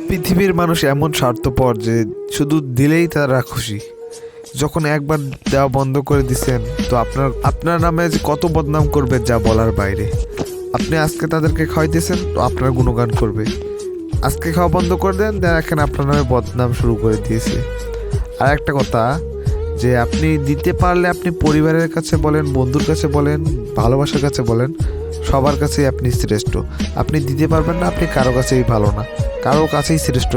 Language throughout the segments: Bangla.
পৃথিবীর মানুষ এমন স্বার্থপর যে শুধু দিলেই তারা খুশি। যখন একবার দেওয়া বন্ধ করে দিছেন তো আপনার নামে যে কত বদনাম করবে যা বলার বাইরে। আপনি আজকে তাদেরকে খাওয়াইতেছেন তো আপনার গুণগান করবে, আজকে খাওয়া বন্ধ করে দেন দেখেন আপনার নামে বদনাম শুরু করে দিয়েছে। আর একটা কথা, যে আপনি দিতে পারলে আপনি পরিবারের কাছে বলেন, বন্ধুর কাছে বলেন, ভালোবাসার কাছে বলেন, সবার কাছেই আপনি শ্রেষ্ঠ। আপনি দিতে পারবেন না, আপনি কারো কাছেই ভালো না, কারো কাছেই শ্রেষ্ঠ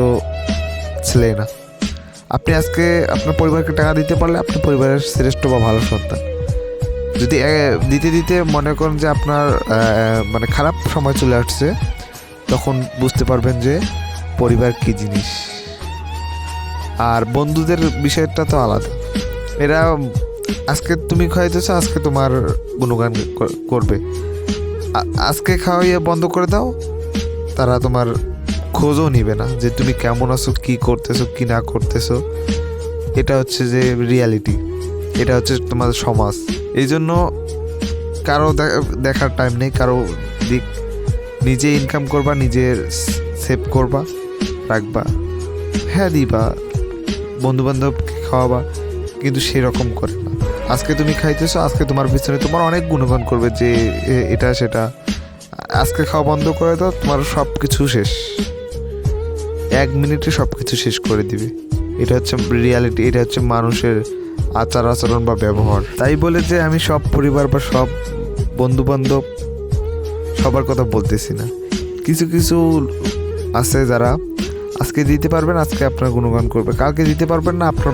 ছেলে না। আপনি আজকে আপনার পরিবারকে টাকা দিতে পারলে আপনি পরিবারের শ্রেষ্ঠ বা ভালো সন্তান। যদি দিতে দিতে মনে করেন যে আপনার মানে খারাপ সময় চলে আসছে, তখন বুঝতে পারবেন যে পরিবার কী জিনিস। আর বন্ধুদের বিষয়টা তো আলাদা। এরা আজকে তুমি খাওয়াইতেছো, আজকে তোমার গুণগান করবে। আজকে খাওয়াইয়ে বন্ধ করে দাও, তারা তোমার খোঁজও নিবে না যে তুমি কেমন আছো, কী করতেছো, কী না করতেছো। এটা হচ্ছে যে রিয়ালিটি, এটা হচ্ছে তোমাদের সমাজ। এই জন্য কারো দেখার টাইম নেই, কারো দিক। নিজে ইনকাম করবা, নিজের সেভ করবা, রাখবা, হ্যাঁ দিবা, বন্ধুবান্ধবকে খাওয়াবা, কিন্তু সেরকম করে না। আজকে তুমি খাইতেছো, আজকে তোমার পিছনে তোমার অনেক গুণগান করবে যে এটা সেটা। আজকে খাওয়া বন্ধ করে দাও, তোমার সব কিছু শেষ, 1 মিনিটে সব কিছু শেষ করে দিবে। এটা হচ্ছে রিয়ালিটি, এটা হচ্ছে মানুষের আচার আচরণ বা ব্যবহার। তাই বলে যে আমি সব পরিবার বা সব বন্ধুবান্ধব সবার কথা বলতেছি না। কিছু কিছু আছে যারা আজকে দিতে পারবেন, আজকে আপনার গুণগান করবে, কালকে দিতে পারবেন না, আপনার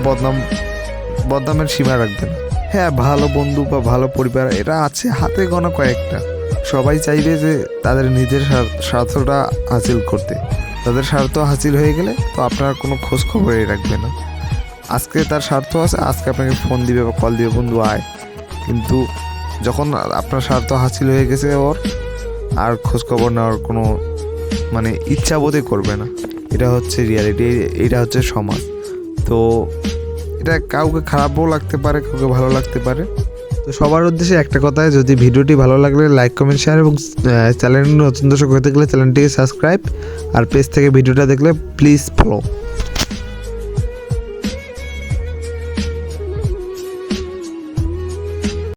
বদনামের সীমা রাখবেন। হ্যাঁ, ভালো বন্ধু বা ভালো পরিবার এরা আছে হাতে গোনা কয়েকটা। সবাই চাইবে যে তাদের নিজের স্বার্থটা হাসিল করতে। তাদের স্বার্থ হাসিল হয়ে গেলে তো আপনার কোনো খোঁজ খবরই রাখবে না। আজকে তার স্বার্থ আছে, আজকে আপনাকে ফোন দিবে বা কল দিবে, বন্ধু আয়। কিন্তু যখন আপনার স্বার্থ হাসিল হয়ে গেছে ওর, আর খোঁজ খবর নেওয়ার কোনো মানে ইচ্ছা বোধই করবে না। এটা হচ্ছে রিয়ালিটি, এটা হচ্ছে সমাজ। তো এটা কাউকে খারাপও লাগতে পারে, কাউকে ভালো লাগতে পারে। তো সবার উদ্দেশ্যে একটা কথায়, যদি ভিডিওটি ভালো লাগলে লাইক, কমেন্ট, শেয়ার এবং চ্যানেল নতুন দর্শক হতে গেলে চ্যানেলটিকে সাবস্ক্রাইব, আর পেজ থেকে ভিডিওটা দেখলে প্লিজ ফলো।